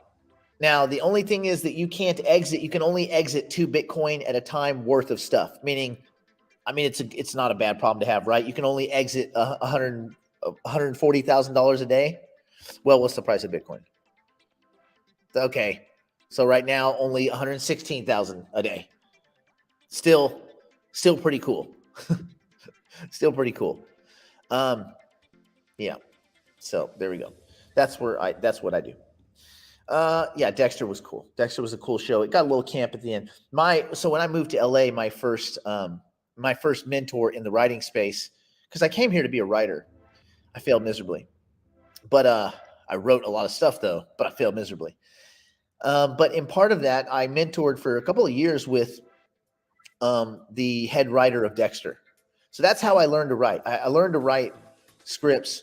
Now, the only thing is that you can't exit. You can only exit 2 Bitcoin at a time worth of stuff, meaning, it's not a bad problem to have, right? You can only exit $140,000 a day. Well, what's the price of Bitcoin? Okay. So right now, only 116,000 a day. Still pretty cool. Still pretty cool. Yeah. So there we go. That's what I do. Dexter was cool. Dexter was a cool show. It got a little camp at the end. So when I moved to LA, my first mentor in the writing space, because I came here to be a writer, I failed miserably. But I wrote a lot of stuff though, but I failed miserably. But in part of that, I mentored for a couple of years with the head writer of Dexter. So that's how I learned to write. I learned to write scripts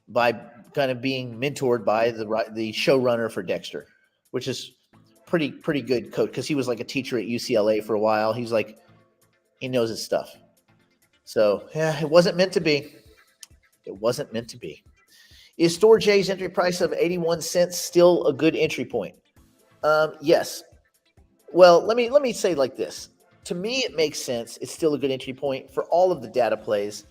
by kind of being mentored by the showrunner for Dexter, which is pretty good coach, because he was like a teacher at UCLA for a while. He's like, he knows his stuff. So it wasn't meant to be. It wasn't meant to be. Is StorageJ's entry price of 81 cents still a good entry point? Yes. Well, let me say it like this. To me, it makes sense. It's still a good entry point for all of the data plays.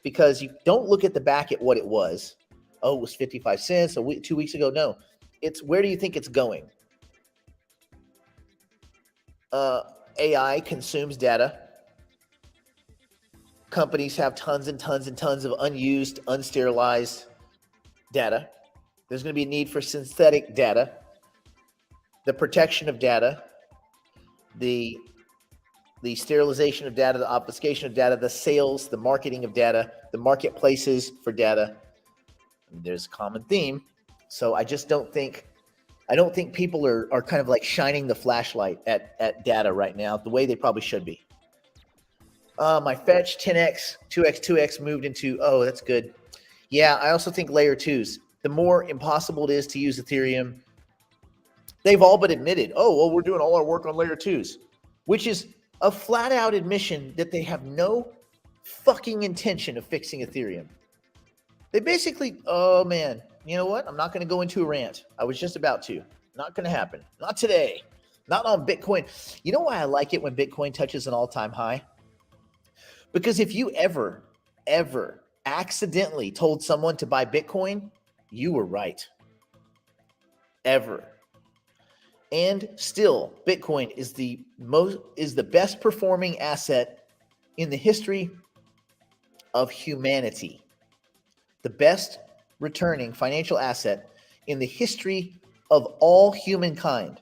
because you don't look at the back at what it was. Oh, it was 55 cents 2 weeks ago. No, it's where do you think it's going? AI consumes data. Companies have tons and tons and tons of unused, unsterilized data. There's going to be a need for synthetic data, the protection of data, the sterilization of data, the obfuscation of data, the sales, the marketing of data, the marketplaces for data. There's a common theme. So I don't think people are kind of like shining the flashlight at data right now the way they probably should be. My fetch 10x, 2x, 2x moved into, oh, that's good. Yeah, I also think layer twos, the more impossible it is to use Ethereum, they've all but admitted, oh, well, we're doing all our work on layer twos, which is a flat out admission that they have no fucking intention of fixing Ethereum. They basically, oh man, you know what? I'm not going to go into a rant. I was just about to. Not going to happen. Not today. Not on Bitcoin. You know why I like it when Bitcoin touches an all-time high? Because if you ever accidentally told someone to buy Bitcoin, you were right. Ever. And still, Bitcoin is the best performing asset in the history of humanity. The best returning financial asset in the history of all humankind.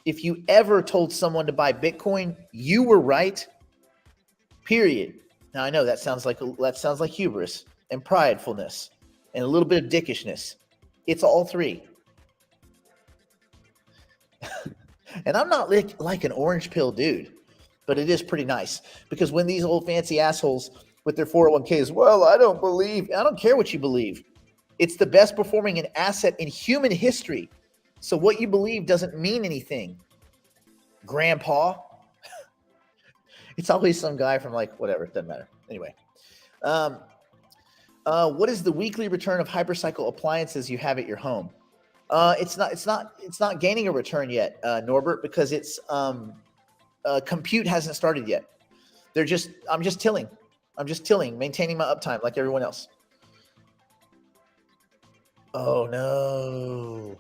If you ever told someone to buy Bitcoin, you were right. Period. Now I know that sounds like hubris and pridefulness and a little bit of dickishness. It's all three. And I'm not like an orange pill dude, but it is pretty nice because when these old fancy assholes with their 401ks, well, I don't care what you believe. It's the best performing asset in human history. So what you believe doesn't mean anything. Grandpa. It's always some guy from like whatever, it doesn't matter. Anyway. What is the weekly return of hypercycle appliances you have at your home? It's not gaining a return yet, Norbert, because it's compute hasn't started yet. I'm just tilling, maintaining my uptime like everyone else. Oh no.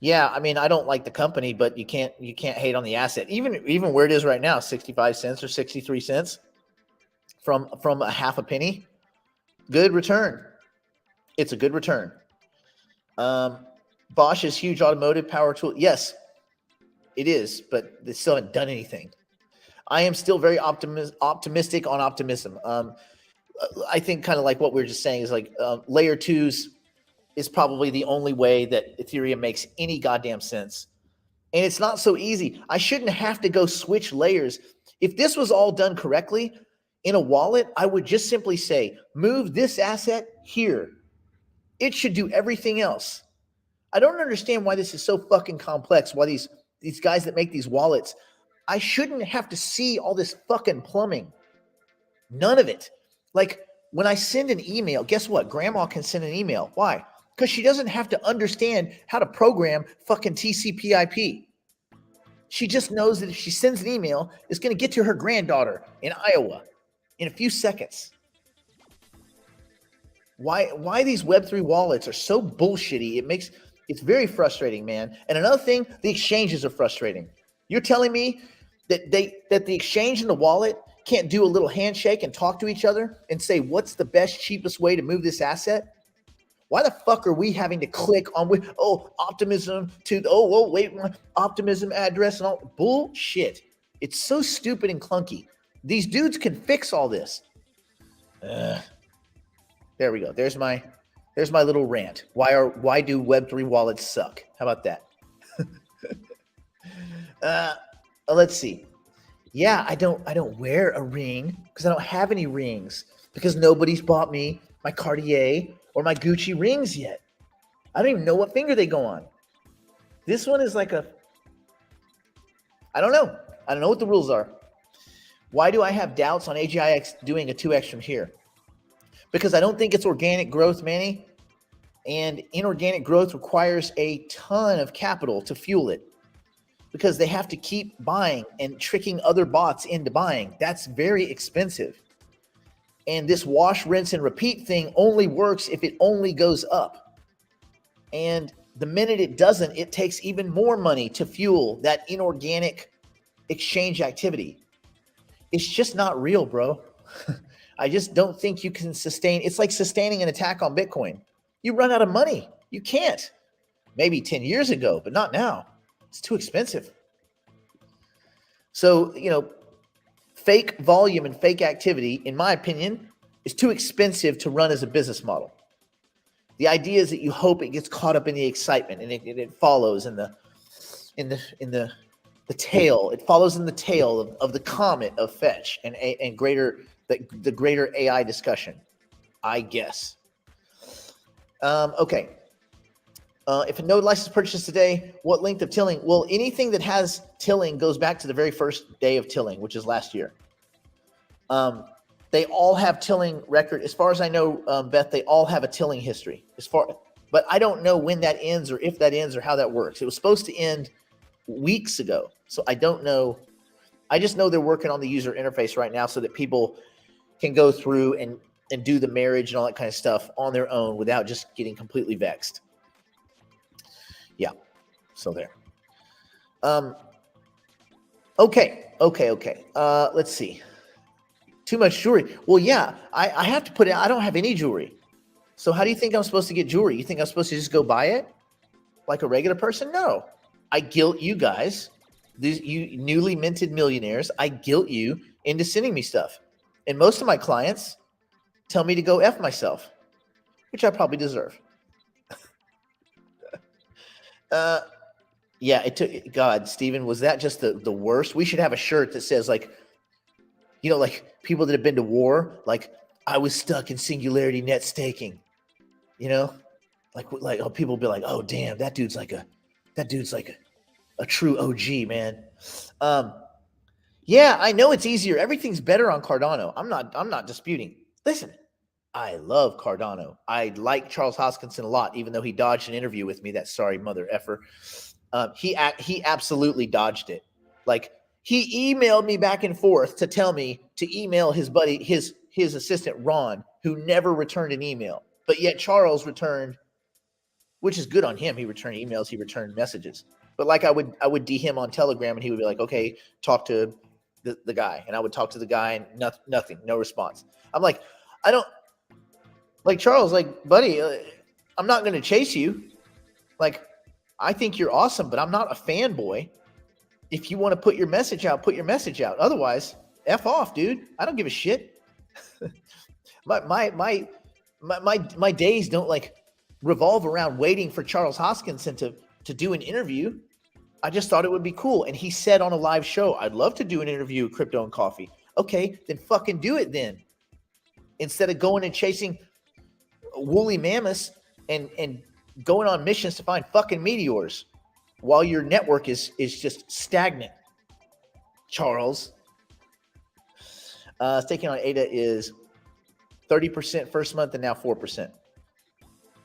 Yeah, I mean, I don't like the company, but you can't hate on the asset. Even where it is right now, 65 cents or 63 cents from a half a penny. Good return. It's a good return. Bosch is huge automotive power tool. Yes, it is, but they still haven't done anything. I am still very optimistic on optimism. I think kind of like what we were just saying is like layer twos is probably the only way that Ethereum makes any goddamn sense. And it's not so easy. I shouldn't have to go switch layers. If this was all done correctly in a wallet, I would just simply say, move this asset here. It should do everything else. I don't understand why this is so fucking complex, why these guys that make these wallets, I shouldn't have to see all this fucking plumbing. None of it. Like when I send an email, guess what? Grandma can send an email. Why? Because she doesn't have to understand how to program fucking TCP/IP. She just knows that if she sends an email, it's going to get to her granddaughter in Iowa in a few seconds. Why these Web3 wallets are so bullshitty? It's very frustrating, man. And another thing, the exchanges are frustrating. You're telling me that the exchange and the wallet can't do a little handshake and talk to each other and say what's the best, cheapest way to move this asset? Why the fuck are we having to click on optimism to wait, optimism address and all bullshit? It's so stupid and clunky. These dudes can fix all this. There we go. There's my little rant. Why do Web3 wallets suck? How about that? Let's see. Yeah, I don't wear a ring because I don't have any rings because nobody's bought me my Cartier or my Gucci rings yet. I don't even know what finger they go on. This one is like I don't know. I don't know what the rules are. Why do I have doubts on AGIX doing a 2x from here? Because I don't think it's organic growth, Manny. And inorganic growth requires a ton of capital to fuel it. because they have to keep buying and tricking other bots into buying. That's very expensive. And this wash, rinse, and repeat thing only works if it only goes up. And the minute it doesn't, it takes even more money to fuel that inorganic exchange activity. It's just not real, bro. I just don't think you can sustain. It's like sustaining an attack on Bitcoin. You run out of money. You can't. Maybe 10 years ago, but not now. It's too expensive. So, fake volume and fake activity, in my opinion, is too expensive to run as a business model. The idea is that you hope it gets caught up in the excitement and it follows in the tail. It follows in the tail of the comet of fetch and the greater AI discussion, I guess. Okay. If a node license purchased today, what length of tilling? Well, anything that has tilling goes back to the very first day of tilling, which is last year. They all have tilling record. As far as I know, Beth, they all have a tilling history. But I don't know when that ends or if that ends or how that works. It was supposed to end weeks ago, so I don't know. I just know they're working on the user interface right now so that people can go through and do the marriage and all that kind of stuff on their own without just getting completely vexed. Yeah, so there. Okay. Let's see. Too much jewelry. Well, yeah, I have to put it. I don't have any jewelry. So how do you think I'm supposed to get jewelry? You think I'm supposed to just go buy it like a regular person? No. I guilt you guys, you newly minted millionaires. I guilt you into sending me stuff. And most of my clients tell me to go F myself, which I probably deserve. Yeah, it took God, Steven, was that just the worst? We should have a shirt that says like people that have been to war, like I was stuck in singularity net staking, like people be like, oh damn, that dude's like a true OG, man. Yeah, I know it's easier. Everything's better on Cardano. I'm not disputing. Listen, I love Cardano. I like Charles Hoskinson a lot, even though he dodged an interview with me. That sorry mother effer. He absolutely dodged it. Like he emailed me back and forth to tell me to email his buddy, his assistant Ron, who never returned an email. But yet Charles returned, which is good on him. He returned emails. He returned messages. But like I would DM him on Telegram, and he would be like, "Okay, talk to the guy," and I would talk to the guy, and nothing, no response. I'm like, I don't. Like, Charles, like, buddy, I'm not going to chase you. Like, I think you're awesome, but I'm not a fanboy. If you want to put your message out, put your message out. Otherwise, F off, dude. I don't give a shit. my days don't like revolve around waiting for Charles Hoskinson to do an interview. I just thought it would be cool. And he said on a live show, I'd love to do an interview with Crypto and Coffee. Okay, then fucking do it then. Instead of going and chasing woolly mammoths and going on missions to find fucking meteors while your network is just stagnant. Charles. Staking on ADA is 30% first month and now 4%.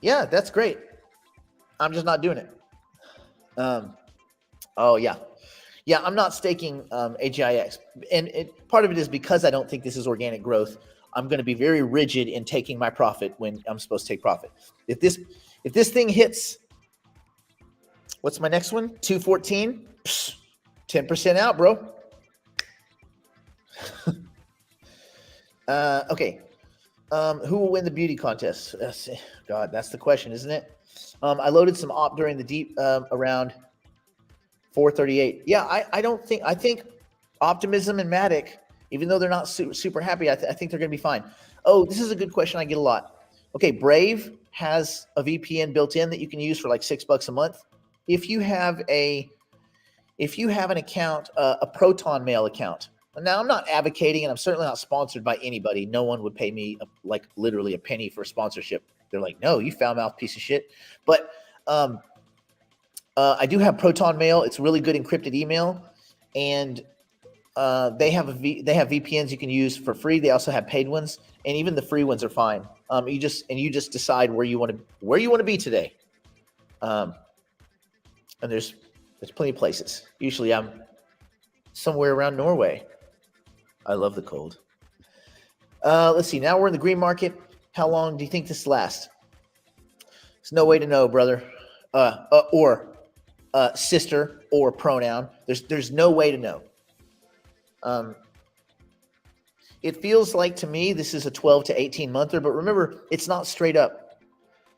Yeah, that's great. I'm just not doing it. Oh yeah. Yeah, I'm not staking AGIX. And part of it is because I don't think this is organic growth. I'm going to be very rigid in taking my profit when I'm supposed to take profit. If this thing hits, what's my next one? 214, 10% out, bro. Okay. Who will win the beauty contest? God, that's the question, isn't it? I loaded some op during the deep around 438. Yeah, I think Optimism and Matic, even though they're not super happy, I think they're going to be fine. Oh, this is a good question I get a lot. Okay, Brave has a VPN built in that you can use for like $6 a month. If you have an account, a Proton Mail account. Now, I'm not advocating, and I'm certainly not sponsored by anybody. No one would pay me like literally a penny for sponsorship. They're like, no, you foul mouth piece of shit. But I do have Proton Mail. It's really good encrypted email, and they have VPNs you can use for free. They also have paid ones, and even the free ones are fine. You just decide where you want to be today. And there's There's plenty of places. Usually I'm somewhere around Norway. I love the cold. Let's see. Now we're in the green market. How long do you think this lasts? There's no way to know, brother, or sister, or pronoun. There's no way to know. It feels like to me this is a 12 to 18 monther, but remember, it's not straight up.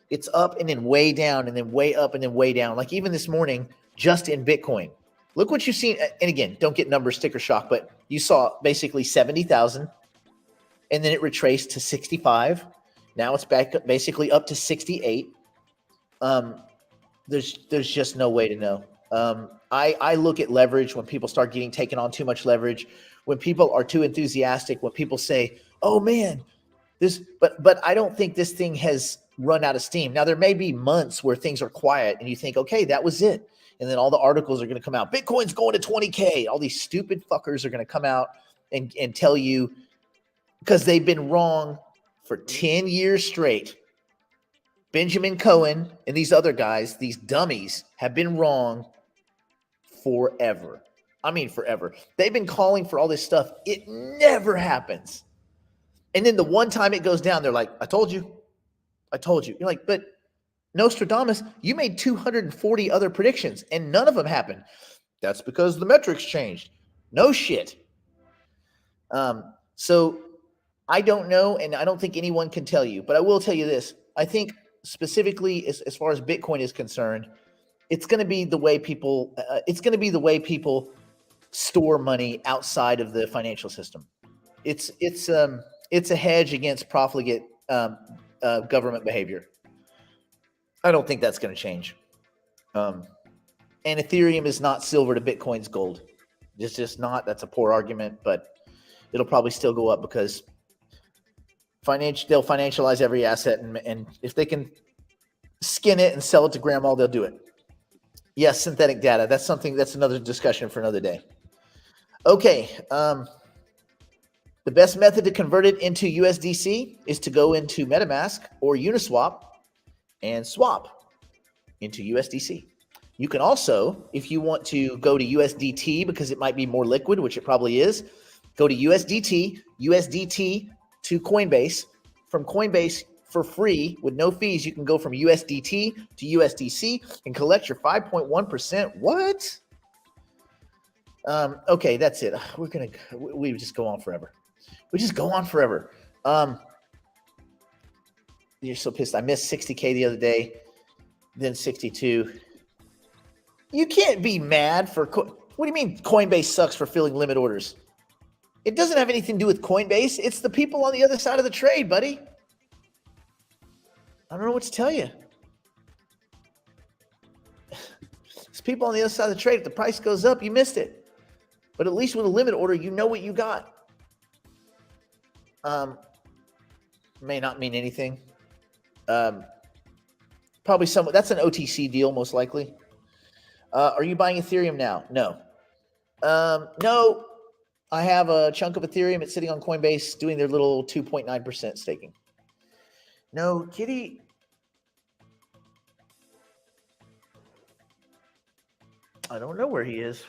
It's up and then way down and then way up and then way down. Like even this morning, just in Bitcoin. Look what you've seen. And again, don't get number sticker shock, but you saw basically 70,000 and then it retraced to 65. Now it's back basically up to 68. There's just no way to know. I look at leverage when people start getting taken on too much leverage, when people are too enthusiastic, when people say, "Oh man, this," but I don't think this thing has run out of steam. Now there may be months where things are quiet and you think, "Okay, that was it," and then all the articles are going to come out. Bitcoin's going to 20K. All these stupid fuckers are going to come out and tell you because they've been wrong for 10 years straight. Benjamin Cohen and these other guys, these dummies, have been wrong forever. I mean, forever. They've been calling for all this stuff. It never happens. And then the one time it goes down, they're like, I told you. I told you. You're like, but Nostradamus, you made 240 other predictions and none of them happened. That's because the metrics changed. No shit. So I don't know, and I don't think anyone can tell you, but I will tell you this. I think specifically as far as Bitcoin is concerned, it's going to be the way people store money outside of the financial system. It's a hedge against profligate government behavior. I don't think that's going to change. And Ethereum is not silver to Bitcoin's gold. It's just not. That's a poor argument, but it'll probably still go up because they'll financialize every asset, and if they can skin it and sell it to grandma, they'll do it. Yes, synthetic data. That's another discussion for another day. Okay. The best method to convert it into USDC is to go into MetaMask or Uniswap and swap into USDC. You can also, if you want to go to USDT because it might be more liquid, which it probably is, go to USDT to Coinbase. From Coinbase for free with no fees, you can go from USDT to USDC and collect your 5.1%. What? Okay, that's it. We just go on forever. We just go on forever. You're so pissed. I missed 60K the other day, then 62. You can't be mad for what do you mean Coinbase sucks for filling limit orders? It doesn't have anything to do with Coinbase. It's the people on the other side of the trade, buddy. I don't know what to tell you. It's people on the other side of the trade. If the price goes up, you missed it. But at least with a limit order, you know what you got. May not mean anything. Probably somewhat. That's an OTC deal, most likely. Are you buying Ethereum now? No. No. I have a chunk of Ethereum. It's sitting on Coinbase doing their little 2.9% staking. No, Kitty. I don't know where he is.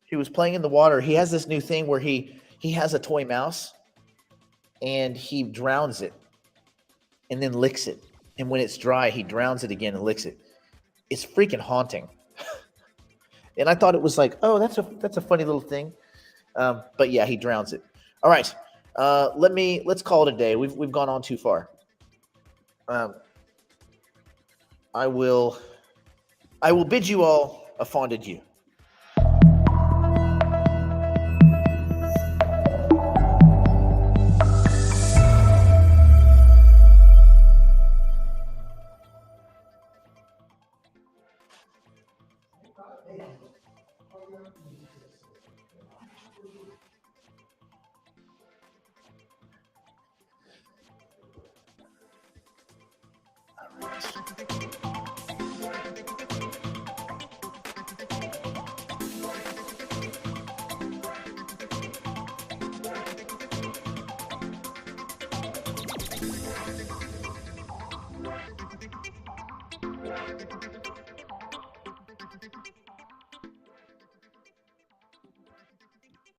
He was playing in the water. He has this new thing where he has a toy mouse and he drowns it and then licks it. And when it's dry, he drowns it again and licks it. It's freaking haunting. And I thought it was like, oh, that's a funny little thing. But yeah, he drowns it. All right. Let's call it a day. We've gone on too far. I will bid you all a fond adieu.